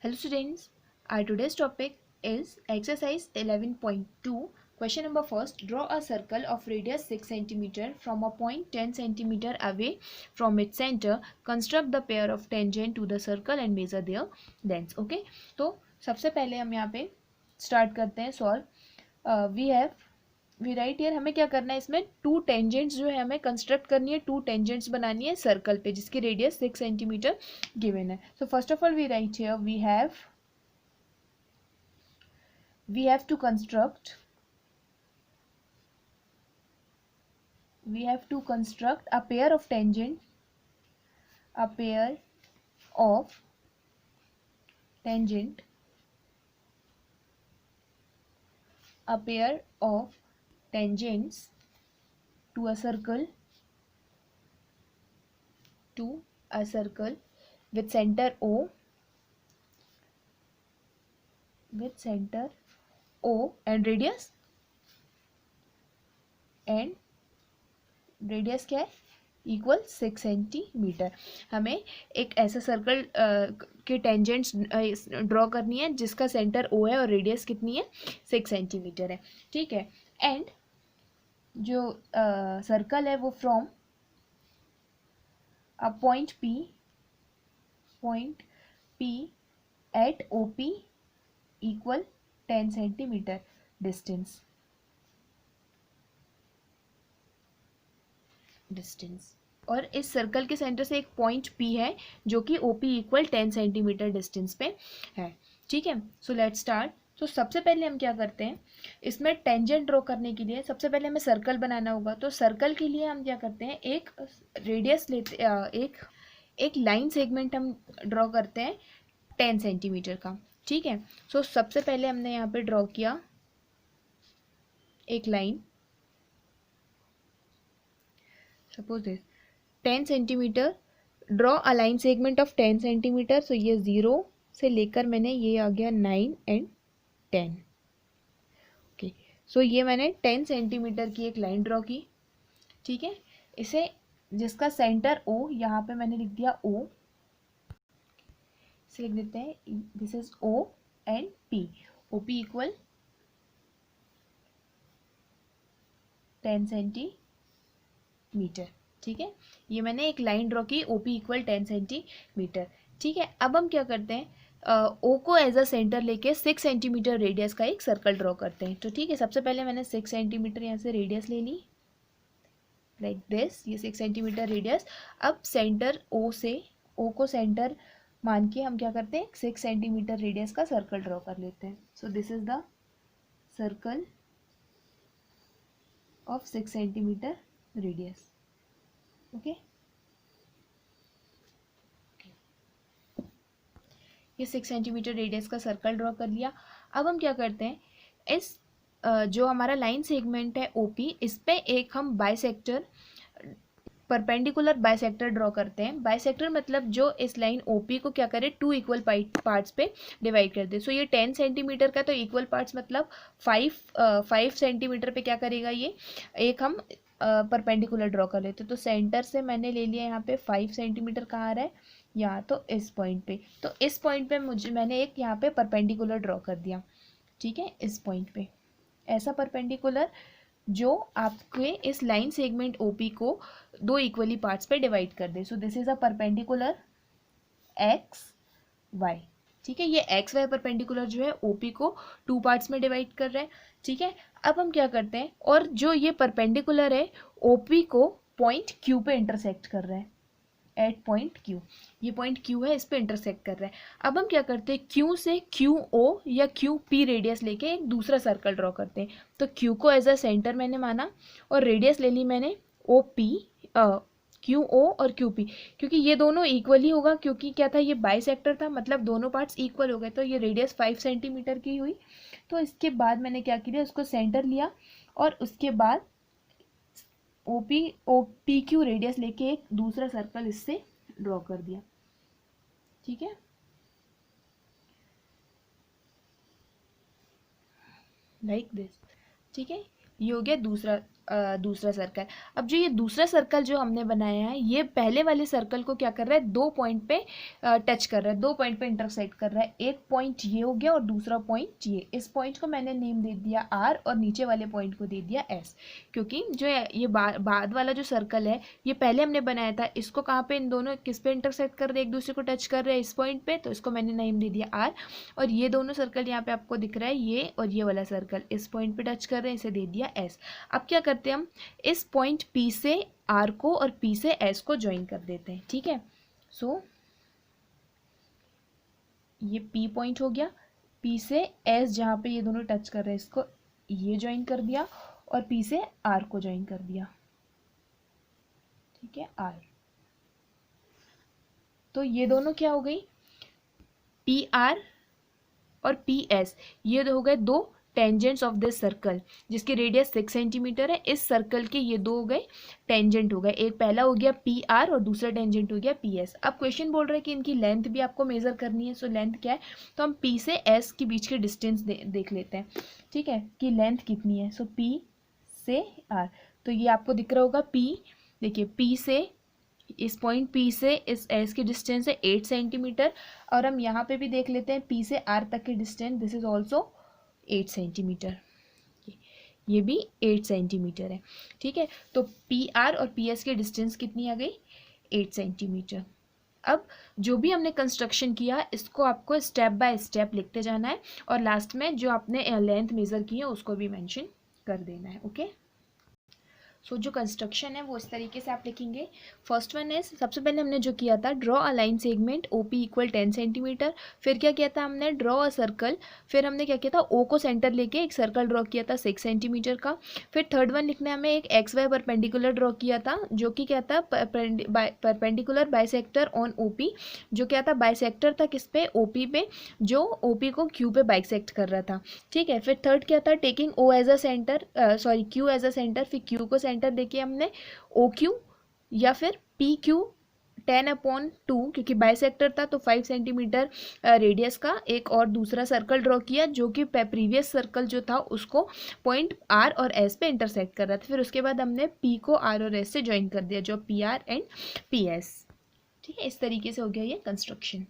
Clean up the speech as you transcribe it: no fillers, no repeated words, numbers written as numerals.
Hello students, our today's topic is exercise 11.2. Question number first, draw a circle of radius 6 cm from a point 10 cm away from its center. Construct the pair of tangent to the circle and measure their lengths. Okay, तो सबसे पहले हम यहाँ पे start करते हैं solve. We write here हमें क्या करना है, इसमें टू टेंजेंट्स जो है हमें कंस्ट्रक्ट करनी है, टू टेंजेंट्स बनानी है सर्कल पे जिसकी रेडियस 6 सेंटीमीटर गिवन है. So first of all we write here we have to construct a pair of tangent tangents to a circle with center O and radius क्या है, equal 6 centimetre. हमें एक ऐसा सर्कल के tangents draw करनी है जिसका सेंटर O है और रेडियस कितनी है, 6 सेंटीमीटर है. ठीक है. एंड जो सर्कल है वो from a point P at OP equal 10 centimetre distance. और इस सर्कल के सेंटर से एक पॉइंट P है जो कि OP इक्वल 10 सेंटीमीटर डिस्टेंस पे है. ठीक है. So let's start. तो सबसे पहले हम क्या करते हैं, इसमें टेंजेंट ड्रॉ करने के लिए सबसे पहले हमें सर्कल बनाना होगा. तो सर्कल के लिए हम क्या करते हैं, एक रेडियस लेते, एक लाइन सेगमेंट हम ड्रॉ करते हैं 10 सेंटीमीटर का. ठीक है. सो सबसे पहले हमने यहाँ पे ड्रॉ किया एक line, suppose this 10 centimetre. Draw a line segment of 10 centimetre. So ये 0 से लेकर मैंने ये आ गया 9 एंड 10. ओके. सो ये मैंने 10 सेंटीमीटर की एक लाइन ड्रॉ की. ठीक है. इसे जिसका सेंटर O, यहाँ पे मैंने लिख दिया O, इसे लिख देते हैं this is O and P. OP equal 10 centimetre. ठीक है. ये मैंने एक लाइन ड्रॉ की, OP इक्वल 10 सेंटीमीटर. ठीक है. अब हम क्या करते हैं, O को एज अ सेंटर लेके 6 सेंटीमीटर रेडियस का एक सर्कल ड्रॉ करते हैं. तो ठीक है, सबसे पहले मैंने 6 सेंटीमीटर यहाँ से रेडियस ले ली लाइक दिस, ये 6 सेंटीमीटर रेडियस. अब सेंटर O को सेंटर मान के हम क्या करते हैं, 6 सेंटीमीटर रेडियस का सर्कल ड्रॉ कर लेते हैं. सो this is the circle of 6 centimetre radius. Okay. ये 6 सेंटीमीटर रेडियस का सर्कल ड्रॉ कर लिया. अब हम क्या करते हैं, इस जो हमारा लाइन सेगमेंट है OP, इस पे एक हम बाइसेक्टर, परपेंडिकुलर बाइसेक्टर ड्रॉ करते हैं. बाइसेक्टर मतलब जो इस लाइन OP को क्या करे, 2 इक्वल पार्ट्स पे डिवाइड कर दे. सो ये 10 सेंटीमीटर का, तो इक्वल पार्ट्स मतलब 5 सेंटीमीटर पे क्या करेगा, ये एक हम परपेंडिकुलर ड्रॉ कर लेते. तो सेंटर से मैंने ले लिया यहाँ पे 5 सेंटीमीटर. कहाँ आ रहा है, यहाँ. तो इस पॉइंट पे, तो इस पॉइंट पे मैंने एक यहाँ पे परपेंडिकुलर ड्रॉ कर दिया. ठीक है. इस पॉइंट पे ऐसा परपेंडिकुलर जो आपके इस लाइन सेगमेंट OP को 2 इक्वली पार्ट्स पे डिवाइड कर दे. So this is a perpendicular XY. ठीक है. ये XY परपेंडिकुलर जो है OP को 2 पार्ट्स में डिवाइड कर रहा है. ठीक है. अब हम क्या करते हैं, और जो ये परपेंडिकुलर है OP को पॉइंट Q पे इंटरसेक्ट कर रहा है एट पॉइंट Q. ये पॉइंट Q है, इस पे इंटरसेक्ट कर रहा है. अब हम क्या करते हैं, Q से QO या QP रेडियस लेके एक दूसरा सर्कल ड्रॉ करते हैं. तो Q को एज अ सेंटर मैंने माना और रेडियस ले ली मैंने OP, QO और QP, क्योंकि ये दोनों इक्वल ही होगा, क्योंकि क्या था, ये बाइसेक्टर था, मतलब दोनों पार्ट्स इक्वल हो गए. तो ये रेडियस 5 सेंटीमीटर की हुई. तो इसके बाद मैंने क्या किया, उसको सेंटर लिया और उसके बाद PQ रेडियस लेके एक दूसरा सर्कल इससे ड्रॉ कर दिया. ठीक है. Like this. ठीक है. ये हो गया दूसरा दूसरा सर्कल। अब जो ये दूसरा सर्कल जो हमने बनाया है ये पहले वाले सर्कल को क्या कर रहा है, 2 पॉइंट पे टच कर रहा है, 2 पॉइंट पे इंटरसेक्ट कर रहा है। एक पॉइंट ये हो गया और दूसरा पॉइंट ये। इस पॉइंट को मैंने नेम दे दिया R और नीचे वाले पॉइंट को दे दिया S, क्योंकि जो ये बाद वाला जो सर्कल है ये पहले हमने बनाया था, इसको कहाँ पे, इन दोनों किस पे इंटरसेक्ट कर रहे हैं, एक दूसरे को टच कर रहे हैं इस पॉइंट पे, तो इसको मैंने नेम दे दिया R। और ये दोनों सर्कल यहाँ पे आपको दिख रहा है, ये और ये वाला सर्कल इस पॉइंट पे टच कर रहे हैं, इसे दे दिया S। अब क्या करते हैं हम, इस पॉइंट P से R को और P से S को ज्वाइन कर देते हैं, ठीक है। सो ये P पॉइंट हो गया, P से S जहाँ पे ये दोनों टच कर रहे हैं इसको ये ज्वाइन कर दिया और P से R को ज्वाइन कर दिया, ठीक है, R। तो ये दोनों क्या हो गई, PR और PS, ये हो गए दो टेंजेंट्स ऑफ दिस सर्कल जिसकी रेडियस 6 सेंटीमीटर है। इस सर्कल के ये दो हो गए टेंजेंट हो गए, एक पहला हो गया PR और दूसरा टेंजेंट हो गया PS। अब क्वेश्चन बोल रहा है कि इनकी लेंथ भी आपको मेजर करनी है। सो लेंथ क्या है, तो हम P से S के बीच के डिस्टेंस देख लेते हैं, ठीक है, कि लेंथ कितनी है। सो P से R, तो ये आपको दिख रहा होगा P, देखिए P से इस पॉइंट P से इस S की डिस्टेंस है 8 सेंटीमीटर, और हम यहाँ पे भी देख लेते हैं P से R तक की distance, this is also 8 centimetre, ये भी 8 सेंटीमीटर है, ठीक है। तो PR और PS की डिस्टेंस कितनी आ गई, 8 सेंटीमीटर। अब जो भी हमने कंस्ट्रक्शन किया इसको आपको स्टेप बाय स्टेप लिखते जाना है और लास्ट में जो आपने लेंथ मेज़र की है उसको भी मेंशन कर देना है, ओके। सो जो कंस्ट्रक्शन है वो इस तरीके से आप लिखेंगे। फर्स्ट वन है, सबसे पहले हमने जो किया था, draw a line segment OP equal 10 centimetre. फिर क्या किया था हमने, ड्रॉ अ सर्कल। फिर हमने क्या किया था, O को सेंटर लेके एक सर्कल ड्रॉ किया था 6 सेंटीमीटर का। फिर थर्ड वन लिखने हमें एक XY परपेंडिकुलर ड्रॉ किया था जो कि क्या था, परपेंडिकुलर बाइसेक्टर ऑन OP, जो क्या था, बाइसेक्टर था किस पे, OP पे, जो OP को Q पे बाइसेक्ट कर रहा था, ठीक है। फिर थर्ड क्या था, taking O as a centre, sorry Q as a centre, फिर Q को सेंटर देखिए हमने OQ या फिर PQ 10/2, क्योंकि बाइसेक्टर था तो 5 सेंटीमीटर रेडियस का एक और दूसरा सर्कल ड्रॉ किया जो कि प्रीवियस सर्कल जो था उसको पॉइंट R और S पे इंटरसेक्ट कर रहा था। फिर उसके बाद हमने P को R और S से ज्वाइन कर दिया जो PR एंड PS, ठीक है। इस तरीके से हो गया ये कंस्ट्रक्शन।